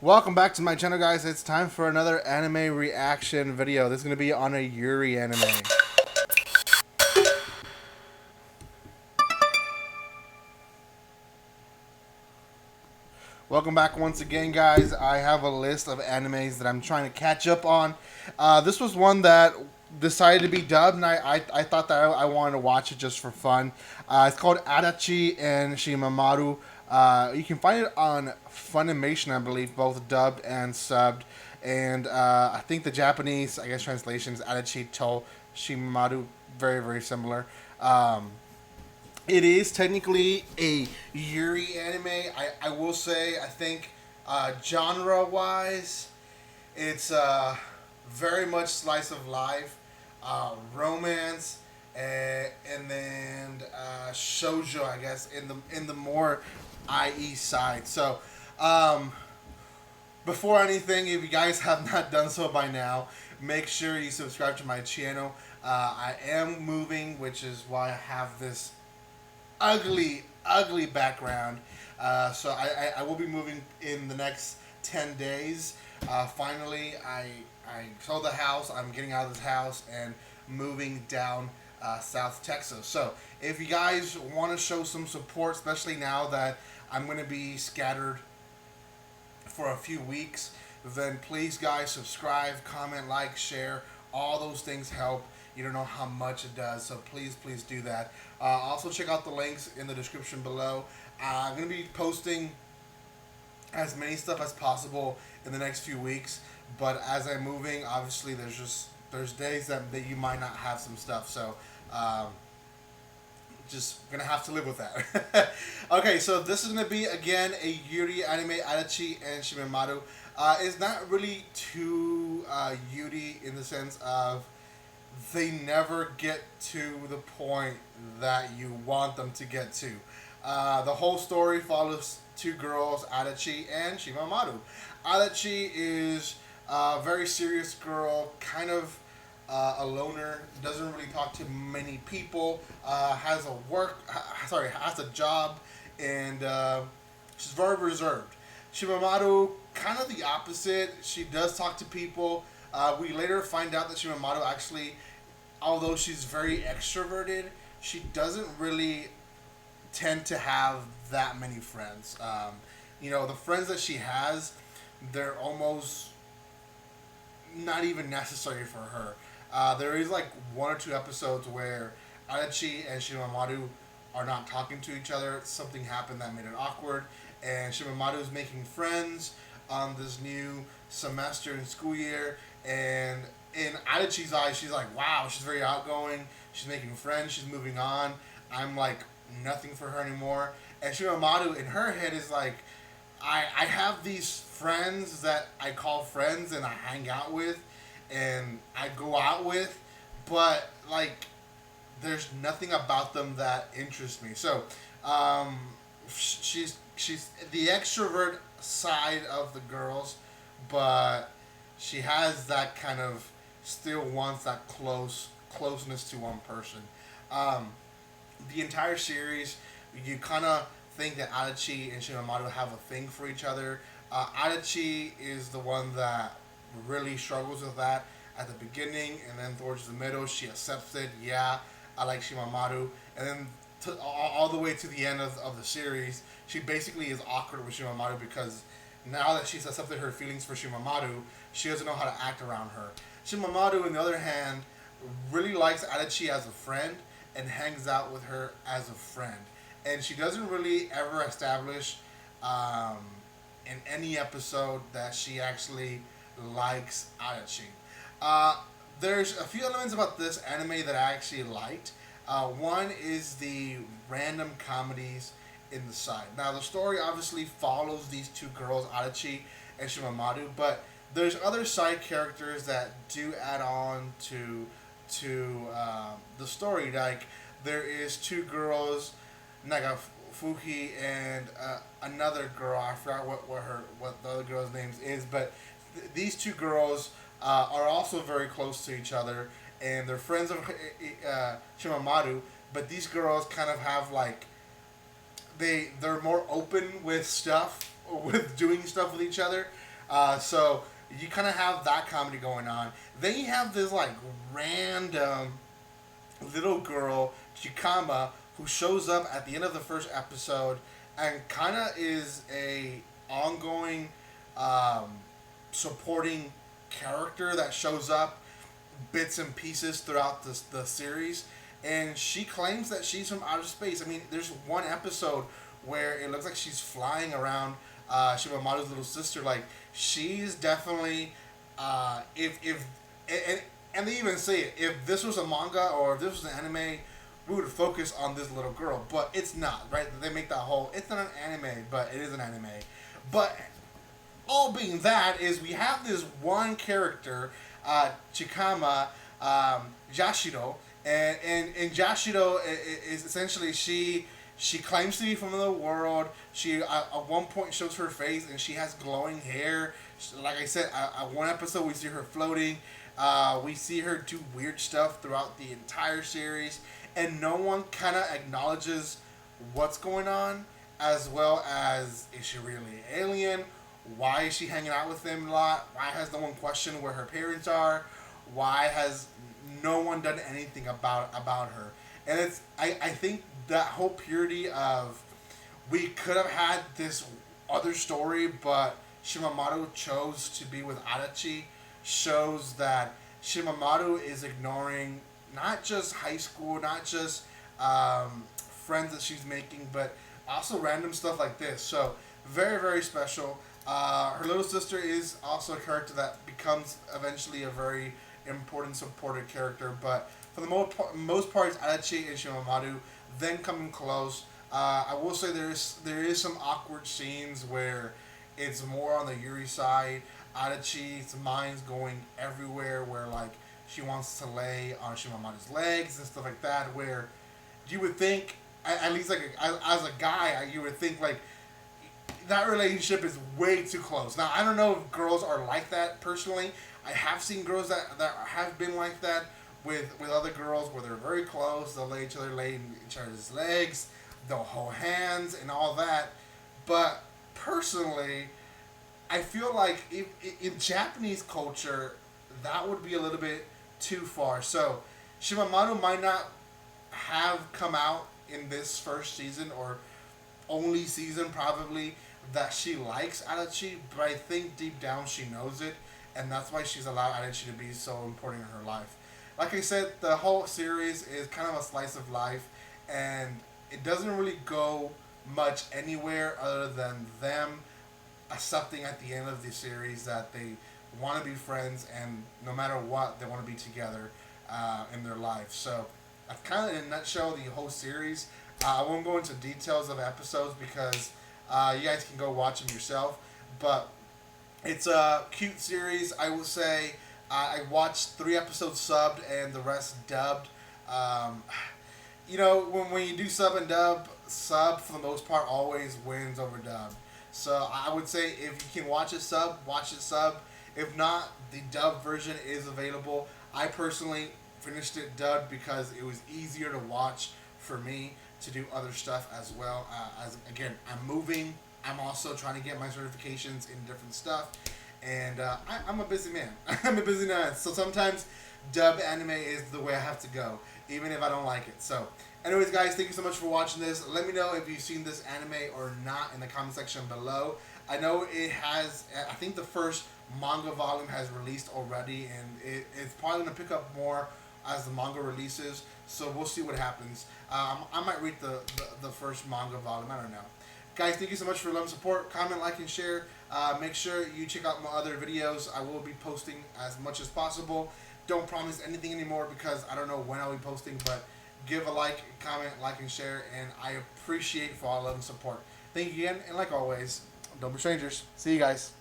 Welcome back to my channel, guys. It's time for another anime reaction video. This is going to be on a Yuri anime. Welcome back once again, guys. I have a list of animes that I'm trying to catch up on. This was one that decided to be dubbed, and I thought that I wanted to watch it just for fun. It's called Adachi and Shimamura. You can find it on Funimation, I believe, both dubbed and subbed. And I think the Japanese, I guess, translation is Adachi to Shimamura, very, very similar. It is technically a Yuri anime. I will say, I think genre wise, it's very much slice of life, romance, and then shoujo, I guess, in the more IE side. So, before anything, if you guys have not done so by now, make sure you subscribe to my channel. I am moving, which is why I have this ugly background. So I will be moving in the next 10 days. Finally, I sold the house. I'm getting out of this house and moving down South Texas. So if you guys want to show some support, especially now that I'm going to be scattered for a few weeks, then please, guys, subscribe, comment, like, share. All those things help. You don't know how much it does, so please do that. Also, check out the links in the description below. I'm going to be posting as many stuff as possible in the next few weeks, but as I'm moving, obviously there's days that you might not have some stuff, so just gonna have to live with that. Okay, so this is gonna be again a Yuri anime, Adachi and Shimamura. It's not really too Yuri in the sense of they never get to the point that you want them to get to. The whole story follows two girls, Adachi and Shimamura. Adachi is a very serious girl, kind of a loner, doesn't really talk to many people, has has a job, and she's very reserved. Shimamura, kind of the opposite. She does talk to people. We later find out that Shimamura actually, although she's very extroverted, she doesn't really tend to have that many friends. The friends that she has, they're almost not even necessary for her. There is like one or two episodes where Adachi and Shimamura are not talking to each other. Something happened that made it awkward, and Shimamura is making friends on this new semester in school year. And in Adachi's eyes, she's like, wow, she's very outgoing. She's making friends. She's moving on. I'm like nothing for her anymore. And Shimamura in her head is like, I have these friends that I call friends and I hang out with and I go out with, but like there's nothing about them that interests me. So she's the extrovert side of the girls, but she has that kind of still wants that closeness to one person. The entire series, you kind of think that Adachi and Shimamura have a thing for each other. Adachi is the one that really struggles with that at the beginning, and then towards the middle, she accepts it. Yeah, I like Shimamura, and then all the way to the end of the series, she basically is awkward with Shimamura because now that she's accepted her feelings for Shimamura, she doesn't know how to act around her. Shimamura, on the other hand, really likes Adachi as a friend and hangs out with her as a friend. And she doesn't really ever establish in any episode that she actually likes Adachi. There's a few elements about this anime that I actually liked. One is the random comedies in the side. Now, the story obviously follows these two girls, Adachi and Shimamura, but there's other side characters that do add on to the story. Like, there is two girls, Nagafuhi and another girl. I forgot what the other girl's name is, but these two girls are also very close to each other, and they're friends of Shimamura. But these girls kind of have like they're more open with stuff, with doing stuff with each other. So you kind of have that comedy going on. Then you have this like random little girl Chikama who shows up at the end of the first episode and kind of is a ongoing um, supporting character that shows up bits and pieces throughout the series, and she claims that she's from outer space. I mean, there's one episode where it looks like she's flying around Shimamaru's little sister. Like, she's definitely if and they even say it, if this was a manga or if this was an anime, we would focus on this little girl, but it's not, right? They make that whole, it's not an anime, but it is an anime. But all being that is we have this one character, Chikama, Yashiro, and Yashiro is essentially she claims to be from the world. She at one point shows her face and she has glowing hair. Like I said, at one episode we see her floating. We see her do weird stuff throughout the entire series, and no one kind of acknowledges what's going on, as well as, is she really an alien? Why is she hanging out with them a lot? Why has no one questioned where her parents are? Why has no one done anything about her? And it's I think that whole purity of, we could have had this other story, but Shimamaru chose to be with Adachi, shows that Shimamaru is ignoring not just high school, not just friends that she's making, but also random stuff like this. So very, very special. Her little sister is also a character that becomes eventually a very important supported character, but for the most part, it's Adachi and Shimamaru. Then coming close, I will say there is some awkward scenes where it's more on the Yuri side. Adachi's mind's going everywhere, where like she wants to lay on Shimamaru's legs and stuff like that. Where you would think, at least like as a guy, you would think like that relationship is way too close. Now I don't know if girls are like that personally. I have seen girls that have been like that with other girls where they're very close. They'll lay each other's legs, they'll hold hands and all that. But personally, I feel like if in Japanese culture, that would be a little bit too far. So Shimamaru might not have come out in this first season or only season probably that she likes Adachi, but I think deep down she knows it, and that's why she's allowed Adachi to be so important in her life. Like I said, the whole series is kind of a slice of life, and it doesn't really go much anywhere other than them accepting at the end of the series that they want to be friends, and no matter what, they want to be together in their life. So that's kind of in a nutshell the whole series. I won't go into details of episodes because you guys can go watch them yourself. But it's a cute series, I will say. I watched 3 episodes subbed and the rest dubbed. You know, when you do sub and dub, sub for the most part always wins over dub. So I would say if you can watch it sub, watch it sub. If not, the dub version is available. I personally finished it dubbed because it was easier to watch for me to do other stuff as well. As again, I'm moving. I'm also trying to get my certifications in different stuff. And I'm a busy man. I'm a busy man. So sometimes dub anime is the way I have to go, even if I don't like it. So anyways, guys, thank you so much for watching this. Let me know if you've seen this anime or not in the comment section below. I know it has, I think the first manga volume has released already, and it's probably going to pick up more as the manga releases. So we'll see what happens. I might read the first manga volume. I don't know. Guys, thank you so much for love and support. Comment, like, and share. Make sure you check out my other videos. I will be posting as much as possible. Don't promise anything anymore because I don't know when I'll be posting, but give a like, comment, like, and share, and I appreciate for all love and support. Thank you again, and like always, don't be strangers. See you guys.